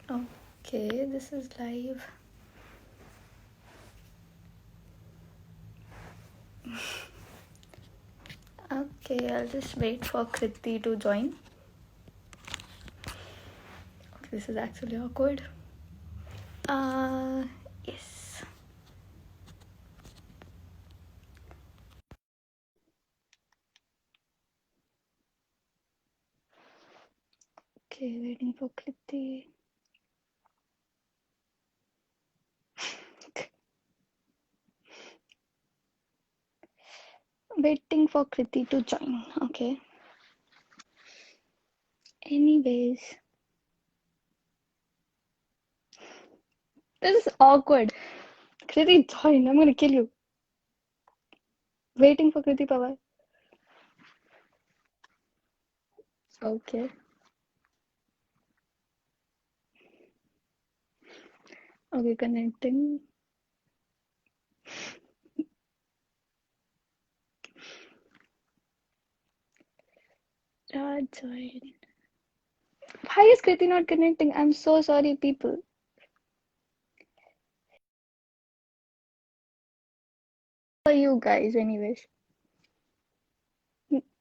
Okay, this is live. Okay, I'll just wait for Kriti to join. Okay, this is actually awkward. Yes. Okay, waiting for Kriti. Waiting for Kriti to join. Okay. Anyways, this is awkward. Kriti, join. I'm gonna kill you. Waiting for Kriti Pawar. Okay. Okay, connecting. Join. Why is Kriti not connecting? I'm so sorry, people. How are you guys, anyways?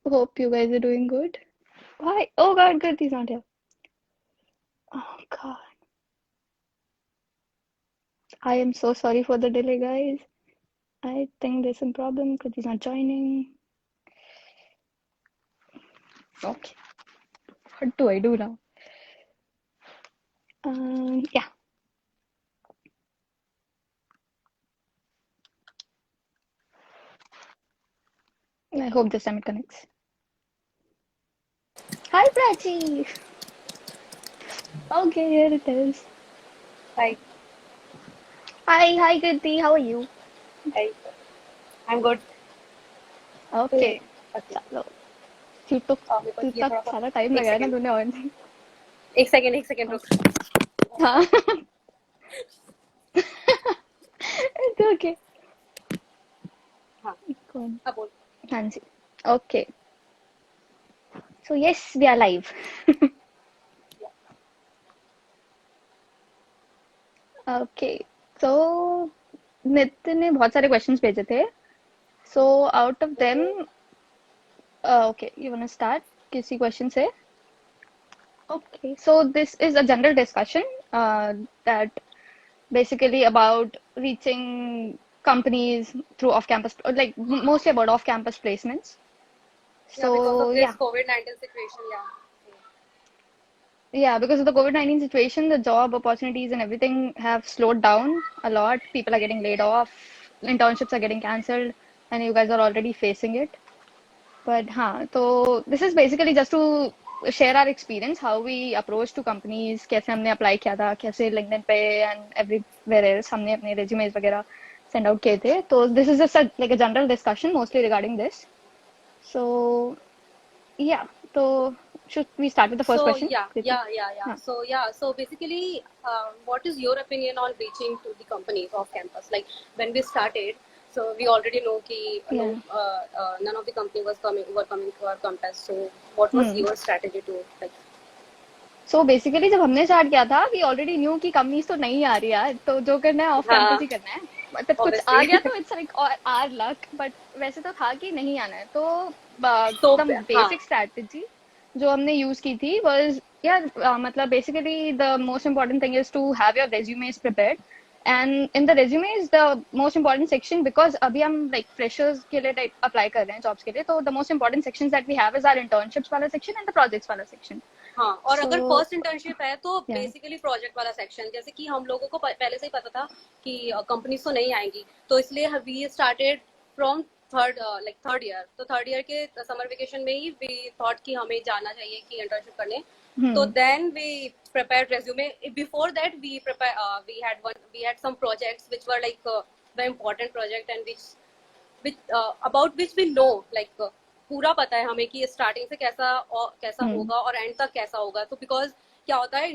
Hope you guys are doing good. Why? Oh God, Kriti's not here. Oh God. I am so sorry for the delay, guys. I think there's some problem. Kriti's not joining. Okay. What do I do now? Yeah. I hope this time it connects. Hi, Prachi. Okay, here it is. Hi. Hi, Kriti. How are you? Hi. I'm good. Okay. Okay. चलो तू तो मेरे को तू ये तक थोड़ा सा सारा टाइम एक लगाया ना सेकंड तूने और एक सेकंड रुक. हाँ it's okay. हाँ. कौन अब बोल. हाँ जी okay so yes we are live. Okay so Nitin ने बहुत सारे क्वेश्चंस भेजे थे so out of them okay you wanna start किसी क्वेश्चन से okay so this is a general discussion that basically about reaching companies through off campus like mostly about off campus placements Yeah, because of so this yeah. COVID-19 situation. Yeah. Yeah, because of the COVID-19 situation, the job opportunities and everything have slowed down a lot. People are getting laid off, internships are getting cancelled, and you guys are already facing it. But so this is basically just to share our experience, how we approach to companies, कैसे हमने apply किया था, कैसे LinkedIn पे and everywhere else हमने अपने resumes वगैरह send out किए थे. So this is just like a general discussion mostly regarding this. So yeah, so should we start with the first So question, yeah, Kriti? yeah, yeah, yeah. Yeah. So yeah, so basically, what is your opinion on reaching to the companies off campus? Like when we started, so we already know कि no, Yeah. none of the company was coming to our campus. So what was Hmm. your strategy to like? So basically जब हमने start किया था we already knew कि companies तो नहीं आ रही यार तो जो करना है ऑफ कैंपस हाँ, ही करना है मतलब कुछ आ obviously. गया तो it's like our luck but वैसे तो था कि नहीं आना है तो तो द हाँ. बेसिक स्ट्रैटेजी जो हमने यूज की थी वाज यार मतलब basically the most important thing is to have your resumes prepared and in the resumes the most important section because अभी हम लाइक फ्रेशर्स के लिए अप्लाई कर रहे हैं जॉब्स के लिए तो the most important section that we have is our internships वाला सेक्शन एंड द प्रोजेक्ट्स वाला सेक्शन हाँ, और सो अगर फर्स्ट इंटर्नशिप है तो या बेसिकली प्रोजेक्ट वाला सेक्शन, जैसे कि हम लोगों को पहले से ही पता था कि कंपनीज तो नहीं आएंगी, तो इसलिए we started from third year. तो थर्ड ईयर के समर वेकेशन में ही वी थॉट कि हमें जाना चाहिए कि इंटर्नशिप करने. तो then we prepared resume. Before that we had some projects which were like the important project, and which about which we know like पूरा पता है हमें कि स्टार्टिंग से कैसा होगा और एंड तक कैसा होगा. तो बिकॉज क्या होता है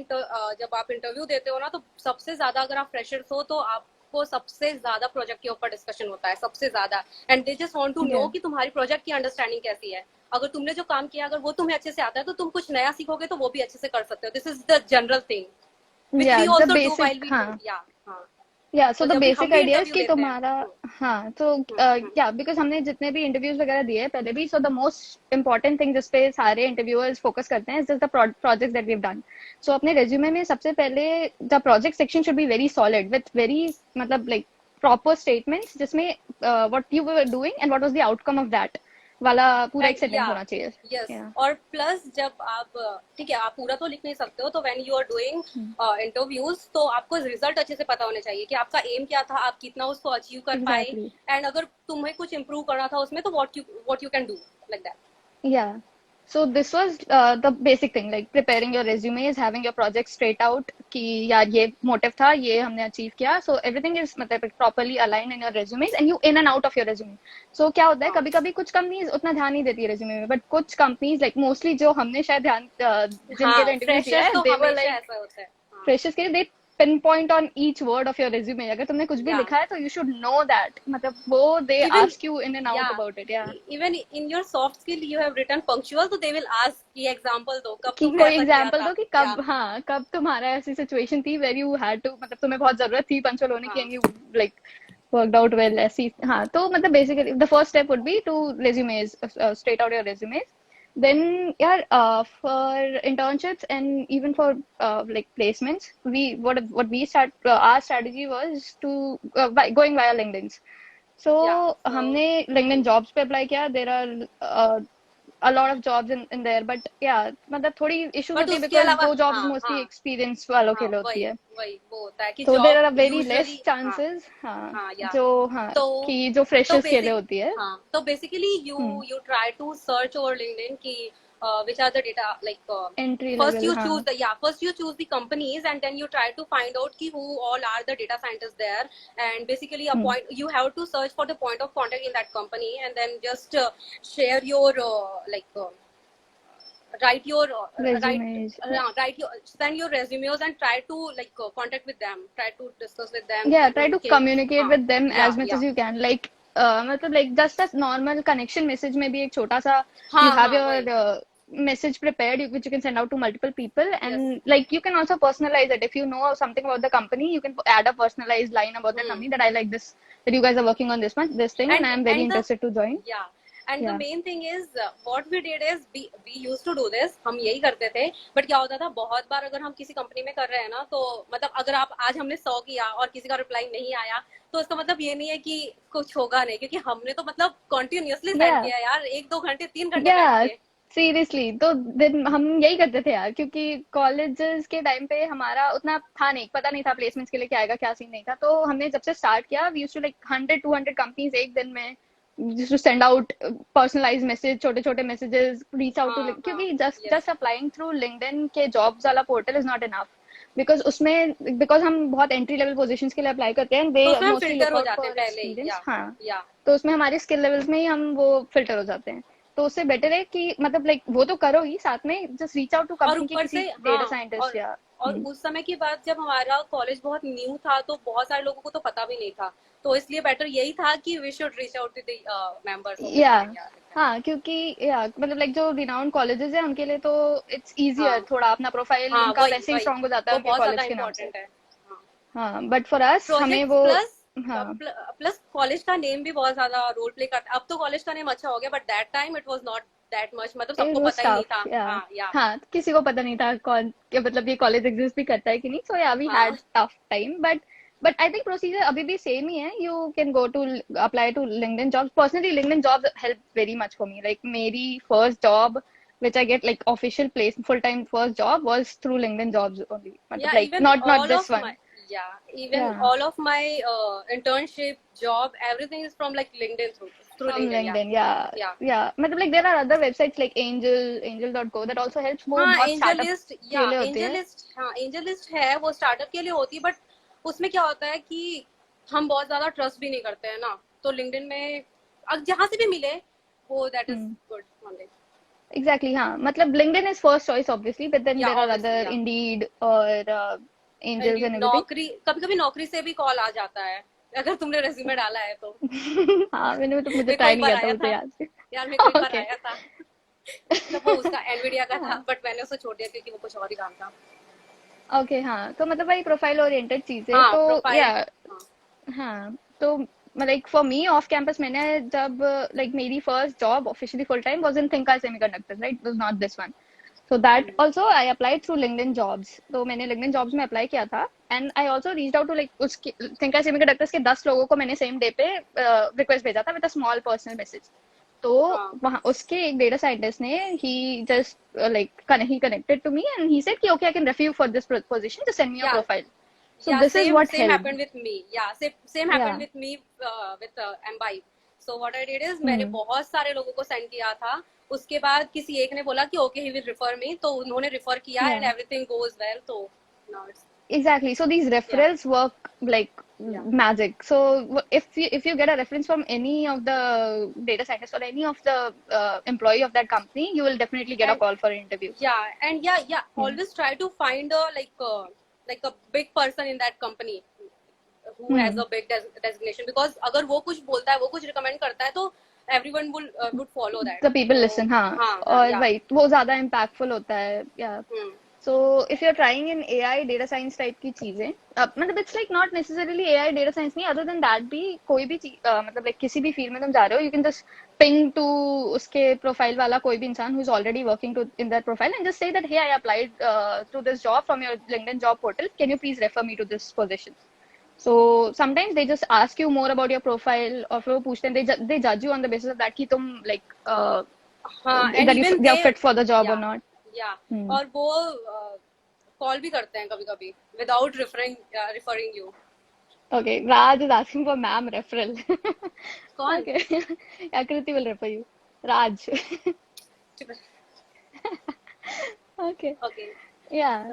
जब आप इंटरव्यू देते हो ना, तो सबसे ज्यादा अगर आप फ्रेशर्स हो तो आपको सबसे ज्यादा प्रोजेक्ट के ऊपर डिस्कशन होता है, सबसे ज्यादा. And they just want to know या कि तुम्हारी प्रोजेक्ट की अंडरस्टैंडिंग कैसी है. अगर तुमने जो काम किया अगर वो तुम्हें अच्छे से आता है तो तुम कुछ नया सीखोगे तो वो भी अच्छे से कर सकते हो. This is the general thing. which we the also do basic, while we do. हाँ, Yeah, हाँ. या सो तो द जब भी हम बेसिक भी आइडिया इज इंटरव्यू कि देते हैं. तुम्हारा, हाँ तो हम्म. या बिकॉज हमने जितने भी इंटरव्यूज वगैरह दिए हैं पहले भी, so the most important thing जिस पे सारे इंटरव्यूअर्स फोकस करते हैं is just the projects that we have done. So अपने रेज्यूमे में सबसे पहले the project section should be very solid with very, मतलब लाइक प्रॉपर स्टेटमेंट्स जिसमें what you were doing and what was the outcome of that वाला पूरा एक right. या. सेंटेंस होना चाहिए. यस. या और प्लस जब आप ठीक है, आप पूरा तो लिख नहीं सकते हो, तो when you are doing interviews, तो आपको रिजल्ट अच्छे से पता होने चाहिए कि आपका एम क्या था, आप कितना उसको अचीव कर पाए, एग्जैक्टली. एंड अगर तुम्हें कुछ इम्प्रूव करना था उसमें, तो what you can do like that. Yeah. So this was the basic thing, like preparing your resumes, having your project straight out कि यार ये motive था, ये हमने achieve किया. So everything is मतलब properly aligned in your resumes and you in and out of your resume. So क्या होता है, हाँ. कभी कभी कुछ कंपनीज उतना ध्यान नहीं देती है resume में, but कुछ कंपनीज like mostly जो हमने शायद ध्यान जिनके हाँ, लिए इंटरव्यू किया फ्रेशर्स है, तो they were हमेशा like ऐसा होता है. हाँ. freshers के लिए they pinpoint on each word of your resume. अगर तुमने कुछ भी या. लिखा है तो you should know that, मतलब वो they Even, ask you in and out yeah, about it. Yeah. even in your soft skill you have written punctual, so they will ask कि एग्जांपल दो, कब कि तुमने कोई ऐसा किया एग्जांपल था. दो कि या. कब, हाँ कब तुम्हारा ऐसी सिचुएशन थी वेर यू हैड टू, मतलब तुम्हें बहुत जरूरत थी पंचुअल होने की हाँ. And you like worked out well ऐसी. हाँ तो मतलब basically the first step would be to resumes, straight out your resumes. Then yeah, for internships and even for like placements, what we start, our strategy was to going via LinkedIn. So या. सो हमने LinkedIn jobs पे apply किया. There are a lot of jobs in there, but yeah, मतलब थोड़ी issues but होती है उसके because अलावा, वो jobs हाँ, mostly हाँ, experience वालों के हाँ, लिए होती वही है. वही वो होता है कि तो there job are very less usually. हाँ. chances, हाँ हाँ. या. जो, हाँ तो कि जो तो freshers के लिए बेसिक होती है. हाँ, तो basically hmm. You try to search over LinkedIn कि which are the data, like Entry first level, you choose हाँ. the, yeah, first you choose the companies, and then you try to find out ki who all are the data scientists there, and basically a hmm. point, you have to search for the point of contact in that company, and then just share your write your Resumes, yeah. write your send your resumes and try to like contact with them, try to discuss with them Yeah, ki try to okay. communicate हाँ. with them या. as much या. as you can. Like मतलब like just a normal connection message में भी एक छोटा सा, you हाँ. have हाँ. your वही. message prepared which you can send out to multiple people, Yes. and like you can also personalize it. If you know something about the company, you can add a personalized line about the Hmm. company that I like this, that you guys are working on this much, this thing, and I'm very And the, interested to join. yeah, and the Yeah. main thing is what we did is we used to do this, हम यही करते थे. But क्या होता था, बहुत बार अगर हम किसी कंपनी में कर रहे हैं ना, तो मतलब अगर आप आज हमने 100 किया और किसी का रिप्लाई नहीं आया, तो उसका मतलब ये नहीं है कि कुछ होगा नहीं, क्योंकि हमने तो मतलब कंटिन्यूअसली सेंड Yeah. किया यार, 1-2 घंटे 3 घंटे बैठ या के. सीरियसली, तो दिन हम यही करते थे यार, क्योंकि कॉलेजेस के टाइम पे हमारा उतना था नहीं, पता नहीं था प्लेसमेंट्स के लिए क्या आएगा क्या सीन नहीं था. तो हमने जब से स्टार्ट किया, we used to like 100-200 companies एक दिन में, just to send out personalized message, छोटे छोटे messages, reach out to, हाँ. हाँ. क्योंकि just yes. just applying through LinkedIn के jobs वाला portal is not enough, because उसमें because हम बहुत entry level positions के लिए apply करते हैं, they तो उसमें हम mostly फिल्टर look हो out जाते for हैं पहले ही. experience. या. हाँ या. तो उसमें हमारे स्किल लेवल्स में ही हम वो फिल्टर हो जाते हैं. तो उससे बेटर है कि मतलब लाइक वो तो करो ही, साथ में जस्ट रीच आउट टू और कंपनी के ऊपर किसी से, डेटा हाँ, साइंटिस्ट या. और उस समय की बात जब हमारा कॉलेज बहुत न्यू था, तो बहुत सारे लोगों को तो पता भी नहीं था, तो इसलिए बेटर यही था कि we should reach out to the members of yeah LinkedIn. हाँ क्योंकि या मतलब लाइक जो रिनाउंड कॉलेजेस है उनके लिए तो इट्स इजियर, हाँ. थोड़ा अपना प्रोफाइल हाँ. उनका वही वैसे ही वही स्ट्रांग हो जाता है वो उनके बहुत ज्यादा कॉलेज के नाम से. इम्पोर्टेंट है. हाँ. हाँ बट फॉर अस हमें प्रोजेक्ट्स वो, प्लस हाँ प्लस कॉलेज का नेम भी बहुत ज्यादा रोल प्ले करता है. अब तो कॉलेज का नेम अच्छा हो गया, but that time it was not that much, मतलब इट सबको वाज पता ही नहीं था. टफ. या हाँ. या. हाँ किसी को पता नहीं था कौन कि मतलब ये कॉलेज एग्जिस्ट भी करता है कि नहीं. सो या वी हाँ. Had tough time, but I think procedure अभी भी सेम ही है. You can go to apply to LinkedIn jobs. Personally LinkedIn jobs help very much for me. Like मेरी first job which I get like official place full time first job was through LinkedIn jobs only. Yeah, मतलब like even not all this of one. my, yeah, even Yeah, all of my internship job, everything is from like LinkedIn, through from LinkedIn. Yeah. LinkedIn. Yeah, Yeah. yeah. मतलब like there are other websites like angel.co that also helps. वो हाँ, बहुत angel startup list. या, के लिए होती angel है. List. हाँ, एंजल लिस्ट है, वो स्टार्टअप के लिए होती है, बट उसमें क्या होता है कि हम बहुत ज्यादा ट्रस्ट भी नहीं करते हैं ना, तो लिंक्डइन में अब जहाँ से भी मिले, वो that is Hmm. Good only. Exactly. हाँ मतलब LinkedIn is first choice obviously, but then या, there are ऑब्वियसली. other या. Indeed or Angels and everything. नौकरी, कभी कभी नौकरी से भी कॉल आ जाता है, अगर तुमने रेज्यूमे डाला है तो. हाँ मैंने तो मुझे मेरे को ट्राई एक नहीं बार किया था, आया वो तो था याद है. यार, मेरे को एक बार Okay. आया था. मतलब वो उसका एनवीडिया का था, हाँ बट मैंने उसे छोड़ दिया क्योंकि वो कुछ और ही काम था. ओके हाँ, तो मतलब वही प्रोफाइल ओरिएंटेड चीजें हाँ तो या प्रोफाइल। हाँ हाँ, तो like for me off campus मैंने जब लाइक मेरी first job officially full time was in थिंका semiconductors, right, was not this one. So that hmm, also I applied through LinkedIn jobs. तो मैंने LinkedIn jobs में अप्लाई किया था and I also reach out to like उसके थिंका semiconductors के 10 लोगों को मैंने सेम डे पे रिक्वेस्ट भेजा था with a small personal message. तो हाँ वहाँ उसके एक डेटा साइंटिस्ट ने ही just like he connected to me and he said कि okay I can refer you for this position, just send me your yeah profile. So yeah this is same what same helped. Happened with me, yeah same yeah. Happened with me with Embibe. So what I did is मैंने hmm. बहुत सारे लोगों को send किया था. उसके बाद किसी एक ने बोला कि okay he will refer me, तो उन्होंने रिफर किया yeah. And everything goes well. तो now it's Exactly. So these या referrals work like या magic. So if you get a reference from any of the data scientists or any of the employee of that company, you will definitely get a and call for an interview. या Yeah. always try to find a like a big person in that company who has Hmm. a big designation, because अगर वो कुछ बोलता है, वो कुछ recommend करता है, तो everyone would follow that. The people तो listen, हाँ. हाँ हाँ और या वही वो ज्यादा impactful होता है. Yeah. Hmm So if you're trying in AI data science type की चीजें, मतलब it's like not necessarily AI data science नहीं, other than that भी कोई भी चीज मतलब like किसी भी फील्ड में तुम जा रहे हो, you can just ping to उसके प्रोफाइल वाला कोई भी इंसान who is already working to in that profile and just say that hey I applied to this job from your LinkedIn job portal, can you please refer me to this position. So sometimes they just ask you more about your profile or फिर वो पूछते हैं, they judge you on the basis of that कि तुम like हाँ and that you even they you're fit for the job or या not. या Hmm. और वो कॉल भी करते हैं कभी कभी without referring you. Okay, Raj is asking for ma'am referral. कौन? Okay, Akriti will refer you. Raj. Okay, okay. yeah.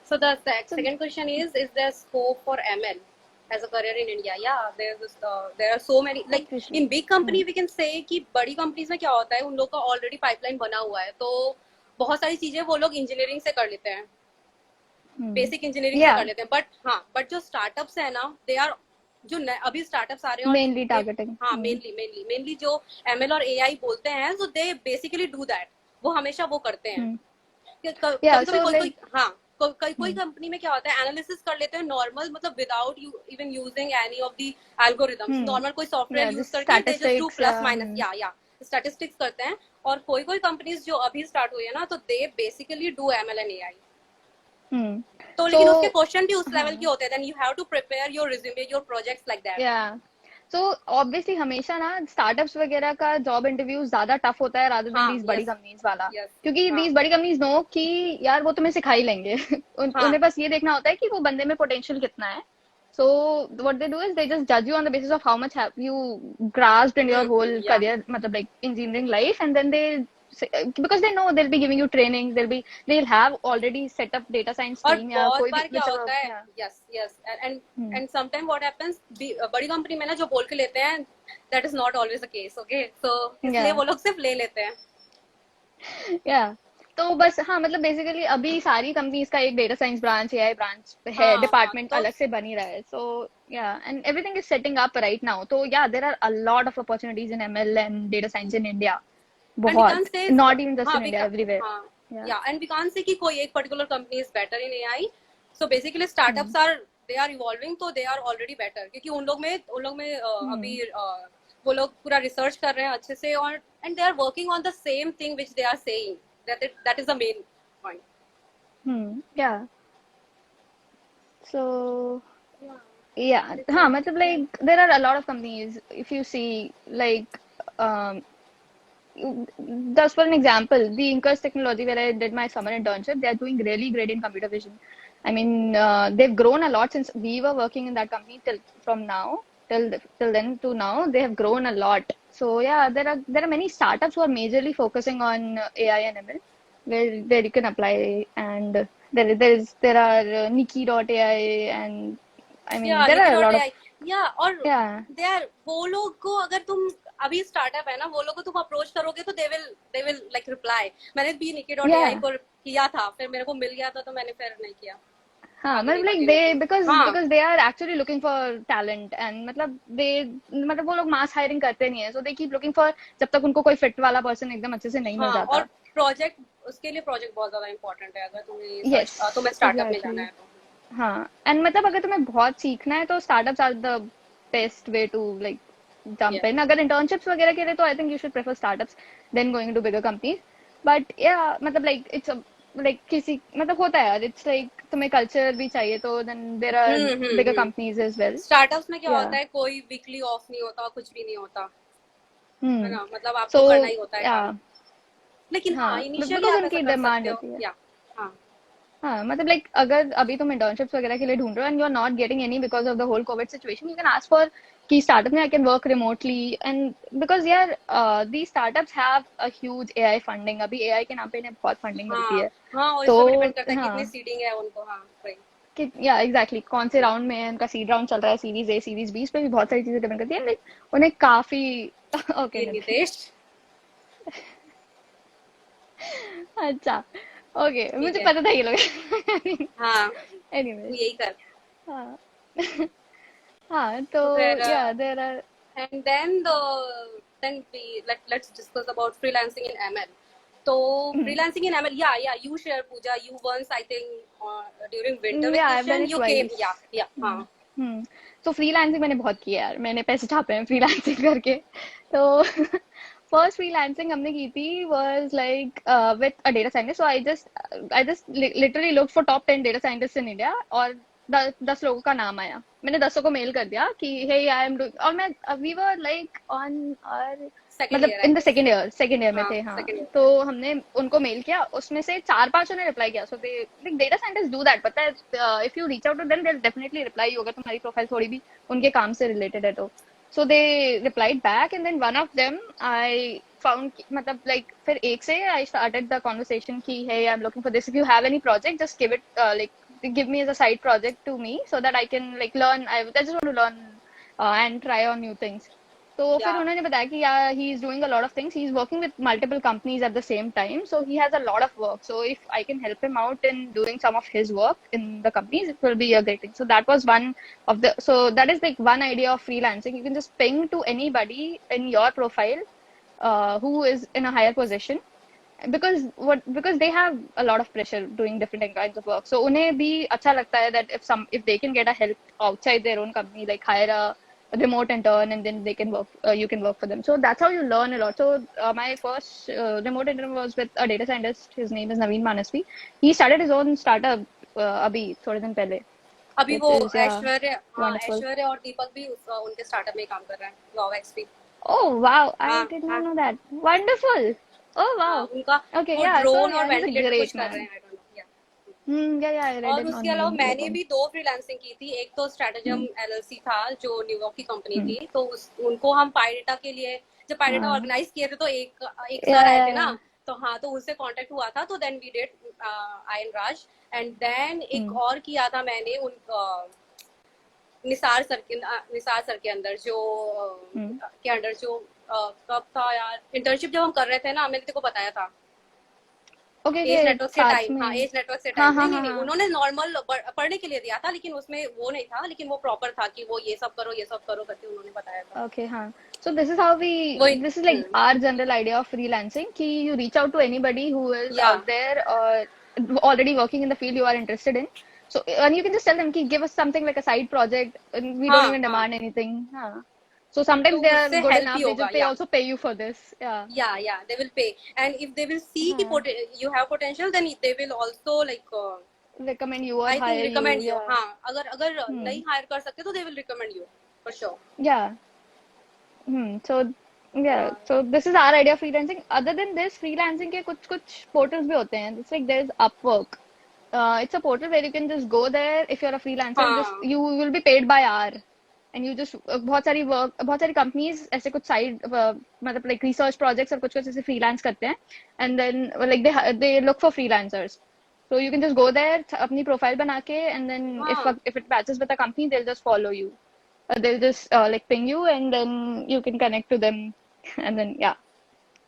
So the So, second question is there scope for ML as a career in India? Yeah, there are so many, like obviously. in big Hmm. company we can say कि बड़ी companies में क्या होता है, उन लोग का already pipeline बना हुआ है, तो बहुत सारी चीजें वो लोग इंजीनियरिंग से कर लेते हैं, Hmm. बेसिक इंजीनियरिंग से कर Yeah, लेते हैं. बट हाँ, बट जो स्टार्टअप्स है ना, दे आर जो अभी स्टार्टअप्स आ रहे हैं और mainly दे targeting. हाँ Hmm. मेनली जो एमएल और एआई बोलते हैं, सो दे बेसिकली डू दैट. वो हमेशा वो करते हैं. Hmm. Yeah, कभी कभी so कोई like, कोई हाँ कोई hmm. कंपनी में क्या होता है, एनालिसिस कर लेते हैं नॉर्मल, मतलब without you even using any of the algorithms, Hmm. Normal कोई सॉफ्टवेयर Yeah, यूज just करके they just do statistics. Plus Yeah. Minus Hmm. या स्टैटिस्टिक्स करते हैं. और कोई कोई कंपनीज जो अभी स्टार्ट हुई है ना, तो they basically do ML and AI. Hmm. तो लेकिन उसके So, क्वेश्चन भी उस लेवल के हाँ. होते हैं, then you have to prepare your resume, your projects like that. Yeah. So obviously हमेशा ना स्टार्टअप्स वगैरह का जॉब इंटरव्यू ज्यादा टफ होता है rather than हाँ these बड़ी यस कंपनीज वाला, यस क्योंकि हाँ these बड़ी कंपनीज नो कि यार वो तुम्हें सिखा ही लेंगे. हाँ उन्हें बस ये देखना होता है कि वो बंदे में पोटेंशियल कितना है. So what they do is they just judge you on the basis of how much have you grasped in your whole या career, मतलब like engineering life, and then they because they know they'll be giving you training, they'll have already set up data science और team या बहुत कोई भी बार क्या whichever. होता है, Yeah. Yes yes and Hmm. And sometime what happens, बड़ी company में ना जो बोल के लेते हैं, that is not always the case. Okay, so इसलिए Yeah. वो लोग सिर्फ ले लेते हैं. या. तो बस हाँ, मतलब बेसिकली अभी सारी कंपनीज का एक data science branch, AI branch है, हाँ हाँ डिपार्टमेंट तो अलग से बन ही रहा है. So yeah, and everything is setting up right now. तो yeah, there are a lot of opportunities in ML and data science in India. And we can't बहुत, से नॉट इवन जस्ट हाँ इन इंडिया, एवरीवेयर. हाँ या. या and we can't say कि कोई एक particular company is better in AI. So basically startups are they are evolving, तो दे आर ऑलरेडी बेटर, क्योंकि उन लोग में अभी वो लोग पूरा रिसर्च कर रहे हैं अच्छे से, और and they are working on the same thing which they are saying, that is the main point. Yeah. So yeah, हाँ, मतलब like there are a lot of companies if you see like um just for an example, the Incus Technology where I did my summer internship, they are doing really great in computer vision. I mean, they've grown a lot since we were working in that company till from now till then to now. They have grown a lot. So yeah, there are many startups who are majorly focusing on AI and ML, where you can apply, and there are Niki.ai, and I mean yeah there निकी are a dot lot a of. I. Yeah और Yeah. They are वो लोग को, अगर तुम अभी startup है ना, वो लोग को तुम अप्रोच करोगे तो दे विल लाइक रिप्लाई. मैंने भी निकी डॉट ए आई Yeah. को किया था, फिर मेरे को मिल गया था, तो मैंने फिर नहीं किया, हाँ, आगे नहीं मतलब like कंटिन्यू they किया. हाँ because they are actually looking for talent, and मतलब वो लोग मास हायरिंग करते नहीं है, so they keep looking for, जब तक उनको कोई फिट वाला पर्सन एकदम अच्छे से नहीं मिल हाँ जाता. प्रोजेक्ट, उसके लिए प्रोजेक्ट बहुत ज्यादा इंपॉर्टेंट है, अगर Yes, तुम्हें स्टार्टअप में जाना exactly. है तो। हाँ, एंड मतलब अगर तुम्हें बहुत सीखना है तो startups are the best way to like jump yes. In. अगर इंटर्नशिप्स वगैरह के लिए तो I think you should prefer startups then going to bigger companies. But yeah मतलब लाइक इट्स लाइक किसी मतलब होता है यार, इट्स लाइक तुम्हें कल्चर भी चाहिए तो then there are bigger hmm. Companies as well. Startups में क्या या होता है, कोई वीकली ऑफ नहीं होता, कुछ भी नहीं होता, है हम्म. ना, मतलब आपको सो करना ही होता है या काम। लेकिन हाँ, हाँ इनिशियली बिकॉज आप ऐसा उनकी कर डिमांड सकते हो होती है. या। हाँ। हाँ मतलब लाइक अगर अभी तुम इंटर्नशिप्स वगैरह के लिए ढूंढ रहे हो and you are not getting any because of the whole covid situation, you can ask for कि स्टार्टअप में I can work remotely. And because यार the startups have a huge AI funding. अभी एआई के नाम पे इन्हें बहुत funding मिलती हाँ है. हाँ, और इस तो पे भी डिपेंड करता है कितनी हाँ सीडिंग है उनको। हाँ वही। कि या एग्जैक्टली कौन से राउंड में है उनका, सीड राउंड चल रहा है, सीरीज ए सीरीज बी, इस पे भी बहुत सारी चीजें डिपेंड करती है. लाइक उन्हें काफी ओके ये नितिन. नितेश। अच्छा ओके, ठीक मुझे है। पता था ये लोग. हाँ, तू एनीवेज. यही कर। हाँ. हाँ तो तो फिर yeah there are. And then we let's discuss about freelancing in ML. तो freelancing in ML, yeah you share, Pooja, you once I think during winter yeah I have done vacation it you came, twice. Yeah हाँ। तो freelancing मैंने बहुत किया यार, मैंने पैसे छापे हैं फ्रीलांसिंग करके. तो फर्स्ट फ्रीलांसिंग हमने की थी was like with a data scientist. So I just literally look for top 10 data scientist in India और 10 लोगों का नाम आया. मैंने 10 को मेल कर दिया कि हे आई एम डूइंग. और मैं वी वर लाइक ऑन और सेकेंड मतलब year I in the guess. Second year में हाँ, थे. हाँ सेकेंड ईयर तो में। हमने उनको मेल किया, उसमें से 4-5 ने रिप्लाई किया. So they like data scientist do that, पता है. If you reach out to them they will definitely reply you, अगर तुम्हारी प्रोफाइल थोड़ी भी उनके काम से रिलेटेड है तो. So they replied back and then one of them I found मतलब लाइक फिर एक से आई स्टार्टेड द कॉन्वर्सेशन कि hey I am looking for this, if you have any project just give it like give me as a side project to me so that I can like learn. I just want to learn and try on new things. तो या फिर उन्होंने बताया कि he is doing a lot of things. He is working with multiple companies at the same time, so he has a lot of work. So if I can help him out in doing some of his work in the companies, it will be a great thing. So that was one of the. So that is like one idea of freelancing. You can just ping to anybody in your profile who is in a higher position, because they have a lot of pressure doing different kinds of work. So उन्हें भी अच्छा लगता है that if they can get a help outside their own company, like hire a remote intern and then they can work, you can work for them. So that's how you learn a lot. So my first remote intern was with a data scientist. His name is Naveen Manasvi. He started his own startup अभी थोड़े दिन पहले, अभी वो which is yeah ऐश्वर्य, हाँ wonderful. ऐश्वर्य और दीपक भी उनके स्टार्टअप में काम कर रहे हैं, वाओ एक्सपी। Oh wow, हाँ I did not हाँ know that. Wonderful. Oh हाँ, wow. उनका Okay, वो yeah. So ड्रोन और yeah, he's a वेंटिलेटर कुछ great कर रहे man. हैं, आई डोंट नो या। Yeah, I read और it on उसके अलावा Navin's blog मैंने once. भी दो फ्रीलांसिंग की थी। एक तो स्ट्रेटजम Hmm. एलएलसी था जो न्यूयॉर्क की कंपनी Hmm. थी, तो उनको हम पायरेटा के लिए, जब पायरेटा हाँ. ऑर्गेनाइज किए थे तो एक Yeah, सर आए थे yeah, ना, yeah. तो हाँ, तो उनसे कांटेक्ट हुआ था, तो then we did I an राज। एंड देन एक Hmm. और किया था मैंने उन निसार सर के अंदर जो Hmm. के अंडर जो कब था यार, इंटर्नशिप जब हम कर रहे थे ना, मैंने तेको बताया था। Okay, as okay. नेटवर्क से साथ टाइम, हाँ में. एज नेटवर्क से हाँ टाइम, हाँ नहीं नहीं हाँ नहीं, हाँ. उन्होंने नॉर्मल पढ़ने के लिए दिया था, लेकिन उसमें वो नहीं था, लेकिन वो प्रॉपर था कि वो ये सब करो ये सब करो करके उन्होंने बताया था। Okay, हाँ. So this is how we. वही। This is like our general idea of freelancing. कि you reach out to anybody who is या out there or already working in the field you are interested in. So and you can just tell them कि give us something like a side project. And we don't हाँ even हाँ, demand anything. हाँ. So तो sometimes they are उससे good help he enough. They होगा just they या। also pay you for this. Yeah. Yeah they will pay, and if they will see कि हाँ. You have potential, then they will also like Recommend you or I think hire you. Recommend you. Yeah. हाँ, अगर अगर Hmm. नहीं higher कर सकते तो they will recommend you for sure. Yeah. So yeah, so this is our idea of freelancing. Other than this, freelancing के कुछ portals भी होते हैं. It's like there's Upwork. It's a portal where you can just go there if you're a freelancer. Just हाँ you will be paid by hour, and you just बहुत सारी companies ऐसे कुछ side मतलब like research projects और कुछ ऐसे freelance करते हैं, and then like they look for freelancers. So you can just go there अपनी profile बना के, and then हाँ, if it matches with the company, they'll just follow you. They'll just like ping you and then you can connect to them and then yeah.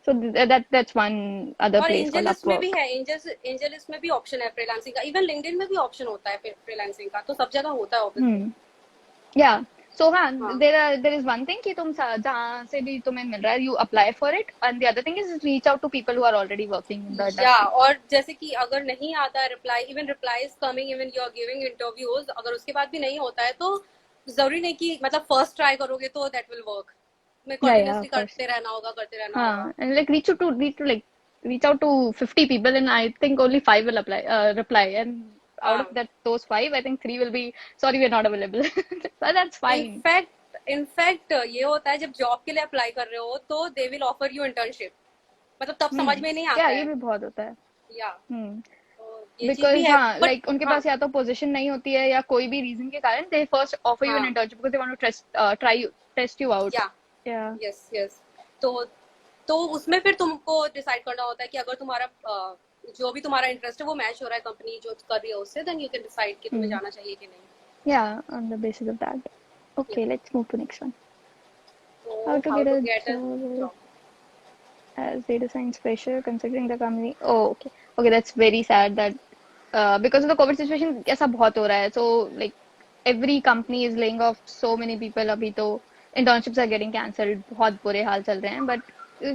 So that's one other और place called evangelist में भी Upwork. है, evangelist में भी option है freelancing का, even LinkedIn में भी ऑप्शन होता है फ्रीलांसिंग का, तो सब जगह होता है ऑब्वियसली। Hmm. Yeah. So हाँ, हाँ there is one thing कि तुम जहाँ से भी तुम्हें मिल रहा है, you apply for it, and the other thing is reach out to people who are already working in the या industry. और जैसे कि अगर नहीं आता है reply, even reply is coming, even you are giving interviews, अगर उसके बाद भी नहीं होता है तो जरूरी नहीं कि मतलब फर्स्ट ट्राई करोगे तो दैट विल वर्क, में Yeah, कंटिन्यूसली of course. करते रहना होगा. हाँ, and like reach out to 50 people, and I think only five will reply, and out of हाँ. those five, I think three will be sorry, we're not available. But that's fine. In fact ये होता है जब job के लिए apply कर रहे हो तो they will offer you internship, मतलब तब समझ में नहीं Yeah, आता ये है. भी बहुत होता है. या हम्म तो ये चीज भी बिकॉज है, हाँ, बट लाइक उनके हाँ. पास या तो पोजीशन नहीं होती है या कोई भी रीजन के कारण they first offer you an हाँ. Internship because they want to test you out. Yeah yeah yes yes. तो उसमें फिर तुमको डिसाइड करना होता है कि अगर तुम्हारा जो भी तुम्हारा इंटरेस्ट है वो मैच हो रहा है कंपनी जो कर रही है उससे, देन यू कैन डिसाइड कि तुम्हें जाना चाहिए कि नहीं. या on the basis of that. Yeah. Okay, let's move to next one. How तो to how get to a get a job job. as data science fresher considering the company? Oh, okay. Okay, that's very sad that because of the COVID situation, ऐसा बहुत हो रहा है. So like every company is laying off so many people. अभी तो internships are getting cancelled. बहुत बुरे हाल चल रहे हैं. But